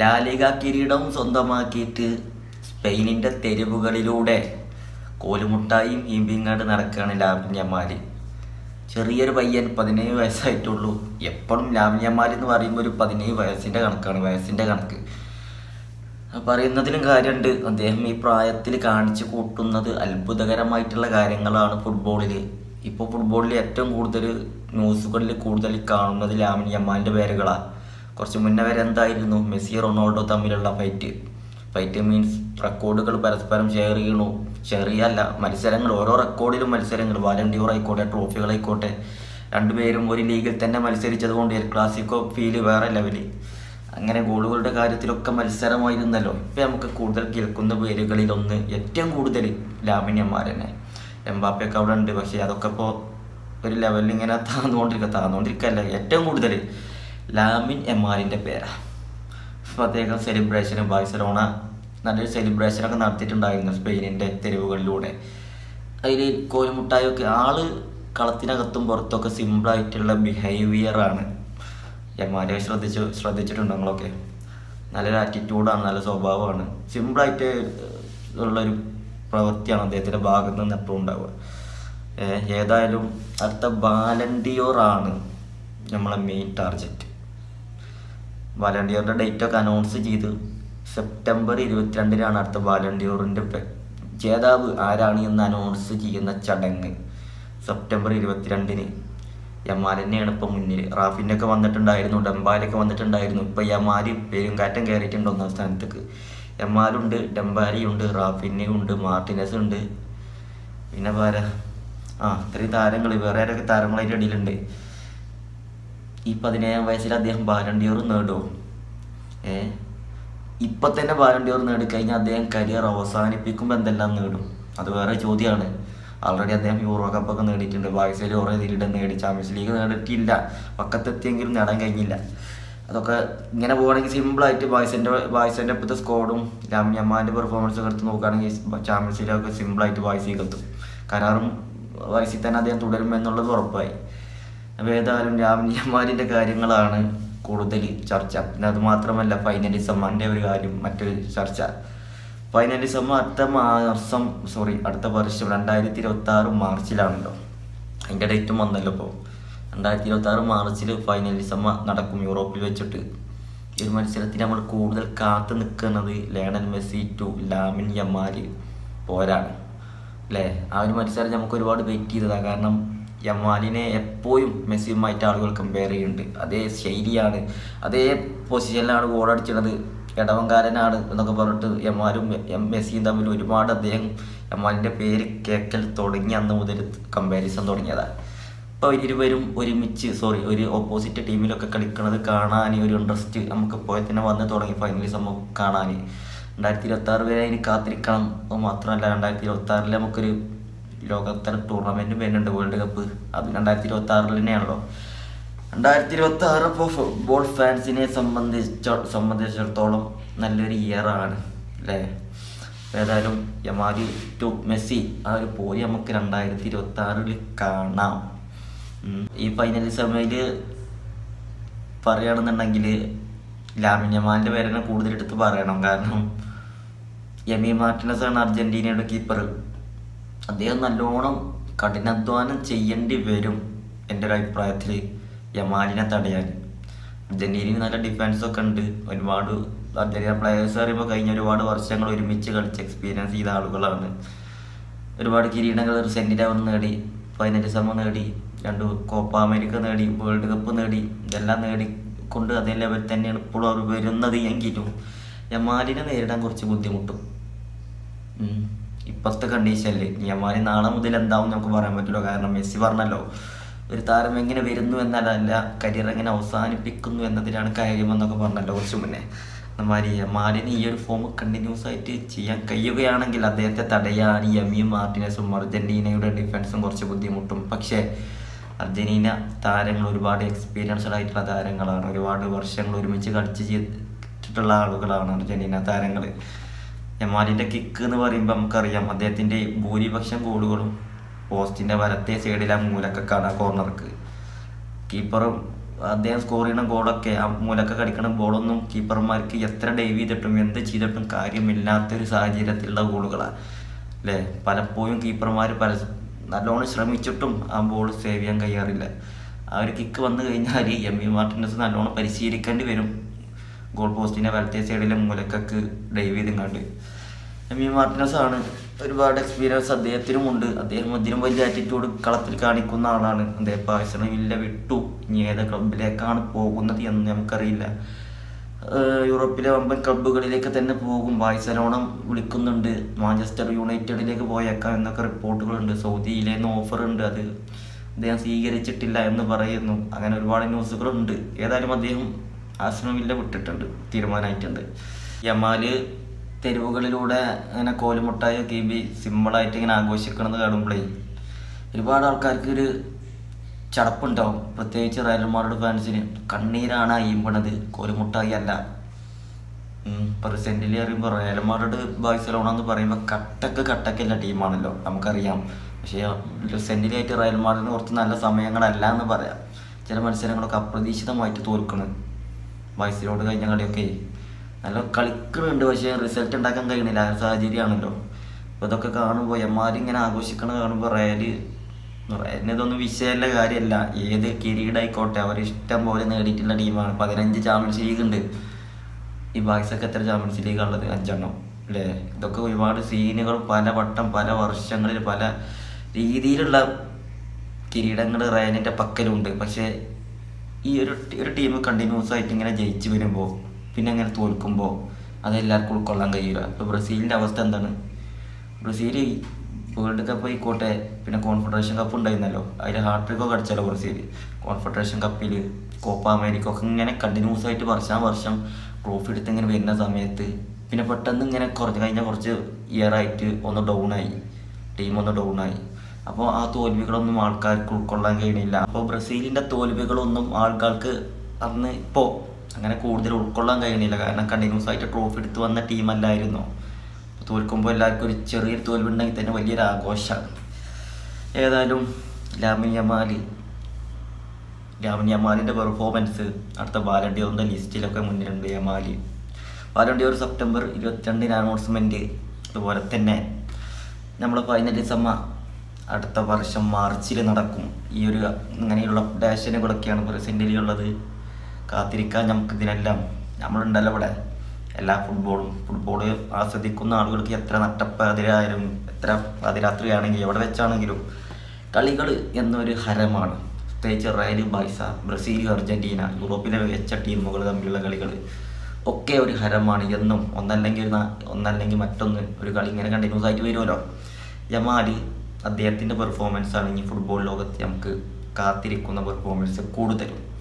La Liga കിരീടം സ്വന്തമാക്കിയിട്ട് സ്പെയിനിൻ്റെ തെരുവുകളിലൂടെ കോലുമുട്ടായും ഈമ്പിങ്ങാണ്ട് നടക്കുകയാണ് Lamine Yamal. ചെറിയൊരു പയ്യൻ, 17 വയസ്സായിട്ടുള്ളൂ. എപ്പോഴും ലാമിൻ യമാൽ എന്ന് പറയുമ്പോൾ ഒരു 17 വയസ്സിൻ്റെ കണക്കാണ്, വയസ്സിൻ്റെ കണക്ക്. പറയുന്നതിലും കാര്യമുണ്ട്. അദ്ദേഹം ഈ പ്രായത്തിൽ കാണിച്ചു കൂട്ടുന്നത് അത്ഭുതകരമായിട്ടുള്ള കാര്യങ്ങളാണ് ഫുട്ബോളിൽ. ഇപ്പോൾ ഫുട്ബോളിൽ ഏറ്റവും കൂടുതൽ ന്യൂസുകളിൽ കൂടുതൽ കാണുന്നത് ലാമിൻ യമാലിൻ്റെ പേരുകളാണ്. കുറച്ച് മുന്നേ വരെ എന്തായിരുന്നു മെസ്സി റൊണാൾഡോ തമ്മിലുള്ള ഫൈറ്റ് മീൻസ് റെക്കോർഡുകൾ പരസ്പരം ഷെയർ ചെയ്യല്ല, മത്സരങ്ങൾ, ഓരോ റെക്കോർഡിലും മത്സരങ്ങൾ, വാലണ്ടിയോർ ആയിക്കോട്ടെ, ട്രോഫികളായിക്കോട്ടെ, രണ്ടുപേരും ഒരു ലീഗിൽ തന്നെ മത്സരിച്ചത് കൊണ്ട് എൽ ക്ലാസിക്കോ ഫീല് വേറെ ലെവല്. അങ്ങനെ ഗോളുകളുടെ കാര്യത്തിലൊക്കെ മത്സരമായിരുന്നല്ലോ. ഇപ്പം നമുക്ക് കൂടുതൽ കേൾക്കുന്ന പേരുകളിലൊന്ന് ഏറ്റവും കൂടുതൽ ലാമിൻ യമാൽ തന്നെ. എംബാപ്പയൊക്കെ അവിടെ ഉണ്ട്, പക്ഷേ അതൊക്കെ ഇപ്പോൾ ഒരു ലെവലിൽ ഇങ്ങനെ താന്നുകൊണ്ടിരിക്കുകയല്ല. ഏറ്റവും കൂടുതൽ ലാമിൻ യമാലിൻ്റെ പേരാണ്. അപ്പോൾ അദ്ദേഹം സെലിബ്രേഷന് ബാഴ്സലോണ നല്ലൊരു സെലിബ്രേഷനൊക്കെ നടത്തിയിട്ടുണ്ടായിരുന്നു സ്പെയിനിൻ്റെ തെരുവുകളിലൂടെ. അതിൽ കോലുമുട്ടായൊക്കെ ആള് കളത്തിനകത്തും പുറത്തൊക്കെ സിമ്പിളായിട്ടുള്ള ബിഹേവിയറാണ്. യമാലെ ശ്രദ്ധിച്ചിട്ടുണ്ടോ നിങ്ങളൊക്കെ? നല്ലൊരു ആറ്റിറ്റ്യൂഡാണ്, നല്ല സ്വഭാവമാണ്, സിമ്പിളായിട്ട് ഉള്ളൊരു പ്രവൃത്തിയാണ് അദ്ദേഹത്തിൻ്റെ ഭാഗത്ത് നിന്ന് എപ്പോഴും ഉണ്ടാവുക. ഏതായാലും അടുത്ത ബാലണ്ടിയോറാണ് നമ്മളെ മെയിൻ ടാർഗറ്റ്. ബാലണ്ടിയോറിൻ്റെ ഡേറ്റൊക്കെ അനൗൺസ് ചെയ്ത് സെപ്റ്റംബർ 22-നാണ് അടുത്ത ബാലണ്ടിയോറിൻ്റെ ജേതാവ് ആരാണ് എന്ന് അനൗൺസ് ചെയ്യുന്ന ചടങ്ങ്. സെപ്റ്റംബർ 22-ന് യമാൽ തന്നെയാണ് ഇപ്പോൾ മുന്നിൽ. റാഫിനൊക്കെ വന്നിട്ടുണ്ടായിരുന്നു, ഡെംബാലൊക്കെ വന്നിട്ടുണ്ടായിരുന്നു. ഇപ്പോൾ യമാൽ പെരുങ്കാറ്റം കയറിയിട്ടുണ്ട് 1-ാം സ്ഥാനത്തേക്ക്. യമാലുണ്ട്, ഡെംബാലിയുണ്ട്, റാഫിനുണ്ട്, മാർട്ടിനസ് ഉണ്ട്, പിന്നെ വേറെ ഇത്രയും താരങ്ങൾ, വേറെ ആരൊക്കെ താരങ്ങളായിട്ട് ഇടയിലുണ്ട്. ഈ 17-ാം വയസ്സിൽ അദ്ദേഹം ബാലണ്ടിയോർ നേടുമോ? ഇപ്പം തന്നെ ബാലണ്ടിയോർ നേടിക്കഴിഞ്ഞാൽ അദ്ദേഹം കരിയർ അവസാനിപ്പിക്കുമ്പോൾ എന്തെല്ലാം നേടും? അത് വേറെ ചോദ്യമാണ്. ആൾറെഡി അദ്ദേഹം യൂറോ കപ്പൊക്കെ നേടിയിട്ടുണ്ട്, ബാഴ്സയിൽ കുറേ ഇതിലിടെ നേടി, ചാമ്പ്യൻസ് ലീഗ് നേടിയിട്ടില്ല, പക്കത്തെത്തിയെങ്കിലും നേടാൻ കഴിഞ്ഞില്ല. അതൊക്കെ ഇങ്ങനെ പോവുകയാണെങ്കിൽ സിമ്പിളായിട്ട് ബാഴ്സൻ്റെ ഇപ്പോഴത്തെ സ്കോഡും ലാമിൻ യമാലിൻ്റെ പെർഫോമൻസൊക്കെ എടുത്ത് നോക്കുകയാണെങ്കിൽ ചാമ്പ്യൻസ് ലീഗൊക്കെ സിമ്പിളായിട്ട് ബാഴ്സയിൽ എത്തും. കരാറും ബാഴ്സയിൽ തന്നെ അദ്ദേഹം തുടരുമെന്നുള്ളത് ഉറപ്പായി. അപ്പോൾ ഏതായാലും ലാമിൻ യമാലിൻ്റെ കാര്യങ്ങളാണ് കൂടുതൽ ചർച്ച. പിന്നെ അത് മാത്രമല്ല ഫൈനലിസമ്മൻ്റെ ഒരു കാര്യം മറ്റൊരു ചർച്ച. ഫൈനലിസം അടുത്ത വർഷം 2026 മാർച്ചിലാണല്ലോ. അതിൻ്റെ ഡേറ്റും വന്നല്ലോ. ഇപ്പോൾ 2026 മാർച്ചിൽ ഫൈനലിസം നടക്കും യൂറോപ്പിൽ വെച്ചിട്ട്. ഈ ഒരു മത്സരത്തിന് നമ്മൾ കൂടുതൽ കാത്തു നിൽക്കുന്നത് Lionel Messi to Lamine Yamal പോരാണ് അല്ലേ. ആ ഒരു മത്സരം നമുക്ക് ഒരുപാട് വെയിറ്റ് ചെയ്തതാണ്. കാരണം യമാലിനെ എപ്പോഴും മെസ്സിയുമായിട്ട് ആളുകൾ കമ്പയർ ചെയ്യുന്നുണ്ട്. അതേ ശൈലിയാണ്, അതേ പൊസിഷനിലാണ് ഗോളടിച്ചത്, ഇടവങ്കാരനാണ് എന്നൊക്കെ പറഞ്ഞിട്ട് യമാലും മെസ്സിയും തമ്മിൽ ഒരുപാട് അദ്ദേഹം യമാലിൻ്റെ പേര് കേൾക്കൽ തുടങ്ങി അന്ന് മുതൽ കമ്പാരിസൺ തുടങ്ങിയതാണ്. ഇപ്പോൾ ഇരുവരും ഒരു ഓപ്പോസിറ്റ് ടീമിലൊക്കെ കളിക്കുന്നത് കാണാൻ ഒരു ഇൻട്രസ്റ്റ് നമുക്ക് ഇപ്പോൾ തന്നെ വന്ന് തുടങ്ങി. ഫൈനലിസം കാണാൻ 2026 വരെ അതിന് കാത്തിരിക്കണം. അത് മാത്രമല്ല 2026 നമുക്കൊരു ലോകോത്തര ടൂർണമെൻറ്റ് വരുന്നുണ്ട്, വേൾഡ് കപ്പ്. അത് 2026 തന്നെയാണല്ലോ. 2026 ഇപ്പോൾ ഫുട്ബോൾ ഫാൻസിനെ സംബന്ധിച്ചിടത്തോളം നല്ലൊരു ഇയറാണ് അല്ലേ. ഏതായാലും യമാൽ ടു മെസ്സി ആ ഒരു പോയി നമുക്ക് 2026 കാണാം. ഈ ഫൈനലിസമയിൽ പറയുകയാണെന്നുണ്ടെങ്കിൽ ലാമിൻ യമാലിൻ്റെ പേരെന്നെ കൂടുതൽ എടുത്ത് പറയണം. കാരണം എമി മാർട്ടിനസ് ആണ് അർജൻറ്റീനയുടെ കീപ്പർ. അദ്ദേഹം നല്ലോണം കഠിനാധ്വാനം ചെയ്യേണ്ടി വരും എൻ്റെ ഒരു അഭിപ്രായത്തിൽ യമാലിനെ തടയാൻ. അർജൻറ്റീനയിൽ നല്ല ഡിഫൻസൊക്കെ ഉണ്ട്. ഒരുപാട് അർജൻറ്റീന പ്ലെയേഴ്സ് പറയുമ്പോൾ കഴിഞ്ഞ ഒരുപാട് വർഷങ്ങൾ ഒരുമിച്ച് കളിച്ച് എക്സ്പീരിയൻസ് ചെയ്ത ആളുകളാണ്. ഒരുപാട് കിരീടങ്ങൾ സെൻറ്റിനവർ നേടി, ഫൈനലിസം നേടി, 2 കോപ്പ അമേരിക്ക നേടി, വേൾഡ് കപ്പ് നേടി. ഇതെല്ലാം നേടിക്കൊണ്ട് അതേ ലെവൽ തന്നെയാണ് ഇപ്പോഴും അവർ വരുന്നത്. എങ്കിലും യമാലിനെ നേരിടാൻ കുറച്ച് ബുദ്ധിമുട്ടും ഇപ്പോഴത്തെ കണ്ടീഷനിൽ. യമാൽ നാളെ മുതൽ എന്താവും നമുക്ക് പറയാൻ പറ്റില്ല. കാരണം മെസ്സി പറഞ്ഞല്ലോ, ഒരു താരം എങ്ങനെ വരുന്നു എന്നല്ല കരിയർ എങ്ങനെ അവസാനിപ്പിക്കുന്നു എന്നതിലാണ് കാര്യമെന്നൊക്കെ പറഞ്ഞല്ലോ കുറച്ച് മുന്നേ. എന്നാൽ യമാലിന് ഈ ഒരു ഫോം കണ്ടിന്യൂസ് ആയിട്ട് ചെയ്യാൻ കഴിയുകയാണെങ്കിൽ അദ്ദേഹത്തെ തടയാൻ എമിയും മാർട്ടിനസും അർജൻറ്റീനയുടെ ഡിഫൻസും കുറച്ച് ബുദ്ധിമുട്ടും. പക്ഷേ അർജൻറ്റീന താരങ്ങൾ ഒരുപാട് എക്സ്പീരിയൻസ്ഡ് ആയിട്ടുള്ള താരങ്ങളാണ്, ഒരുപാട് വർഷങ്ങൾ ഒരുമിച്ച് കളിച്ച് ചെയ്തിട്ടുള്ള ആളുകളാണ് അർജൻറ്റീന താരങ്ങൾ. യമാലിൻ്റെ കിക്ക് എന്ന് പറയുമ്പോൾ നമുക്കറിയാം അദ്ദേഹത്തിൻ്റെ ഭൂരിപക്ഷം ഗോളുകളും പോസ്റ്റിൻ്റെ വലത്തെ സൈഡിലെ മൂലക്കൊക്കെയാണ്, കോർണർക്ക്. കീപ്പറും അദ്ദേഹം സ്കോർ ചെയ്യുന്ന ഗോളൊക്കെ ആ മൂലൊക്കെ കടിക്കുന്ന ബോളൊന്നും കീപ്പർമാർക്ക് എത്ര ഡൈവ് ചെയ്തിട്ടും എന്ത് ചെയ്തിട്ടും കാര്യമില്ലാത്തൊരു സാഹചര്യത്തിലുള്ള ഗോളുകളാണ് അല്ലേ. പലപ്പോഴും കീപ്പർമാർ നല്ലോണം ശ്രമിച്ചിട്ടും ആ ബോൾ സേവ് ചെയ്യാൻ കഴിയാറില്ല. ആ ഒരു കിക്ക് വന്നു കഴിഞ്ഞാൽ എം.വി. മാർട്ടിനസ് നല്ലോണം പരിശീലിക്കേണ്ടി വരും. ഗോൾ പോസ്റ്റിൻ്റെ വലത്തെ സൈഡിലെ മൂലക്കൊക്കെ ഡൈവ് ചെയ്തെങ്ങാണ്ട്. എം.വി. മാർട്ടിനസ് ആണ്, ഒരുപാട് എക്സ്പീരിയൻസ് അദ്ദേഹത്തിനുമുണ്ട്. അദ്ദേഹം അതിനും വലിയ ആറ്റിറ്റ്യൂഡ് കളത്തിൽ കാണിക്കുന്ന ആളാണ്. അദ്ദേഹം ആഴ്സണൽ വില്ല വിട്ടു, ഇനി ഏത് ക്ലബിലേക്കാണ് പോകുന്നത് എന്ന് നമുക്കറിയില്ല. യൂറോപ്പിലെ വമ്പൻ ക്ലബ്ബുകളിലേക്ക് തന്നെ പോകും. ബാഴ്സലോണ വിളിക്കുന്നുണ്ട്, മാഞ്ചസ്റ്റർ യുണൈറ്റഡിലേക്ക് പോയേക്കാം എന്നൊക്കെ റിപ്പോർട്ടുകളുണ്ട്. സൗദിയിലേന്ന് ഓഫറുണ്ട്, അത് അദ്ദേഹം സ്വീകരിച്ചിട്ടില്ല എന്ന് പറയുന്നു. അങ്ങനെ ഒരുപാട് ന്യൂസുകളുണ്ട്. ഏതായാലും അദ്ദേഹം ആഴ്സണൽ വില്ല വിട്ടിട്ടുണ്ട്, തീരുമാനമായിട്ടുണ്ട്. യമാല് തെരുവുകളിലൂടെ അങ്ങനെ കോലുമുട്ടായി കീബി സിമ്പിളായിട്ട് ഇങ്ങനെ ആഘോഷിക്കണമെന്ന് കാണുമ്പോഴേ ഒരുപാട് ആൾക്കാർക്ക് ഒരു ചടപ്പുണ്ടാവും. പ്രത്യേകിച്ച് റയൽ മാഡ്രിഡ് ഫാൻസിന് കണ്ണീരാണ് അയ്യമ്പണത്, കോലുമുട്ടായി അല്ല. ഇപ്പോൾ സെന്റിലി അറിയുമ്പോൾ റയൽ മാഡ്രിഡ് ബാഴ്സലോണ എന്ന് പറയുമ്പോൾ കട്ടക്കുള്ള ടീമാണല്ലോ, നമുക്കറിയാം. പക്ഷേ സെന്റിലായിട്ട് റയൽ മാഡ്രിഡിന് കുറച്ച് നല്ല സമയങ്ങളല്ല എന്ന് പറയാം. ചില മത്സരങ്ങളൊക്കെ അപ്രതീക്ഷിതമായിട്ട് തോൽക്കണം. ബാഴ്സലോണ കഴിഞ്ഞ കളിയൊക്കെ നല്ല കളിക്കുന്നുണ്ട്, പക്ഷേ റിസൾട്ട് ഉണ്ടാക്കാൻ കഴിയണില്ല. ആ സാഹചര്യമാണല്ലോ. അപ്പോൾ ഇതൊക്കെ കാണുമ്പോൾ എമ്മാരിങ്ങനെ ആഘോഷിക്കണത് കാണുമ്പോൾ റയലിന് ഇതൊന്നും വിഷയമല്ല, കാര്യമല്ല. ഏത് കിരീടമായിക്കോട്ടെ അവരിഷ്ടം പോലെ നേടിയിട്ടുള്ള ടീമാണ്. 15 ചാമ്പ്യൻസ് ലീഗ് ഉണ്ട്. ഈ ബാഴ്സക്ക് എത്ര ചാമ്പ്യൻസ് ലീഗ് ഉള്ളത്? 5 അല്ലേ. ഇതൊക്കെ ഒരുപാട് സീനുകൾ പല വട്ടം പല വർഷങ്ങളിൽ പല രീതിയിലുള്ള കിരീടങ്ങൾ റയലിൻ്റെ പക്കലുണ്ട്. പക്ഷേ ഈ ഒരു ടീം കണ്ടിന്യൂസ് ആയിട്ട് ഇങ്ങനെ ജയിച്ച് വരുമ്പോൾ പിന്നെ അങ്ങനെ തോൽക്കുമ്പോൾ അതെല്ലാവർക്കും ഉൾക്കൊള്ളാൻ കഴിയില്ല. ഇപ്പോൾ ബ്രസീലിൻ്റെ അവസ്ഥ എന്താണ്? ബ്രസീൽ വേൾഡ് കപ്പ് ആയിക്കോട്ടെ, പിന്നെ കോൺഫെഡറേഷൻ കപ്പ് ഉണ്ടായിരുന്നല്ലോ, അതിൽ ഹാട്രിക്കൊക്കെ അടിച്ചല്ലോ ബ്രസീൽ. കോൺഫെഡറേഷൻ കപ്പിൽ കോപ്പ അമേരിക്ക ഒക്കെ ഇങ്ങനെ കണ്ടിന്യൂസ് ആയിട്ട് വർഷം ട്രോഫി എടുത്ത് ഇങ്ങനെ വരുന്ന സമയത്ത് പിന്നെ പെട്ടെന്ന് ഇങ്ങനെ കഴിഞ്ഞ കുറച്ച് ഇയറായിട്ട് ഒന്ന് ഡൗണായി, ടീം ഒന്ന് ഡൗണായി. അപ്പോൾ ആ തോൽവികളൊന്നും ആൾക്കാർക്ക് ഉൾക്കൊള്ളാൻ കഴിയണില്ല. അപ്പോൾ ബ്രസീലിൻ്റെ തോൽവികളൊന്നും ആൾക്കാർക്ക് അന്ന് ഇപ്പോൾ അങ്ങനെ കൂടുതൽ ഉൾക്കൊള്ളാൻ കഴിയണില്ല. കാരണം കണ്ടിന്യൂസ് ആയിട്ട് ട്രോഫി എടുത്ത് വന്ന ടീമല്ലായിരുന്നു. തോൽക്കുമ്പോൾ എല്ലാവർക്കും ഒരു ചെറിയൊരു തോൽവി ഉണ്ടെങ്കിൽ തന്നെ വലിയൊരു ആഘോഷമാണ്. ഏതായാലും ലാമിൻ യമാലിൻ്റെ പെർഫോമൻസ് അടുത്ത ബാലൺ ഡിയോറിൻ്റെ ലിസ്റ്റിലൊക്കെ മുന്നിലുണ്ട്. Ballon Dior September 22 announcement. അതുപോലെ തന്നെ നമ്മൾ ഫൈനലിസം അടുത്ത വർഷം മാർച്ചിൽ നടക്കും. ഈ ഒരു ഇങ്ങനെയുള്ള ഡാഷനുകളൊക്കെയാണ് പ്രസൻറ്റിലുള്ളത്. കാത്തിരിക്കാൻ നമുക്കിതിനെല്ലാം നമ്മളുണ്ടല്ലോ ഇവിടെ. എല്ലാ ഫുട്ബോൾ ആസ്വദിക്കുന്ന ആളുകൾക്ക് എത്ര നട്ടപ്പാതിരായാലും എത്ര പാതിരാത്രിയാണെങ്കിലും എവിടെ വെച്ചാണെങ്കിലും കളികൾ എന്നൊരു ഹരമാണ്. പ്രത്യേകിച്ച് റയൽ, ബാഴ്സ, ബ്രസീൽ, അർജൻറ്റീന, യൂറോപ്പിലെ മികച്ച ടീമുകൾ തമ്മിലുള്ള കളികൾ ഒക്കെ ഒരു ഹരമാണ് എന്നും. ഒന്നല്ലെങ്കിൽ മറ്റൊന്ന് ഒരു കളി ഇങ്ങനെ കണ്ടിന്യൂസ് ആയിട്ട് വരുമല്ലോ. യമാല് അദ്ദേഹത്തിൻ്റെ പെർഫോമൻസാണ് ഇനി ഫുട്ബോൾ ലോകത്ത് നമുക്ക് കാത്തിരിക്കുന്ന പെർഫോമൻസ് കൂടുതലും.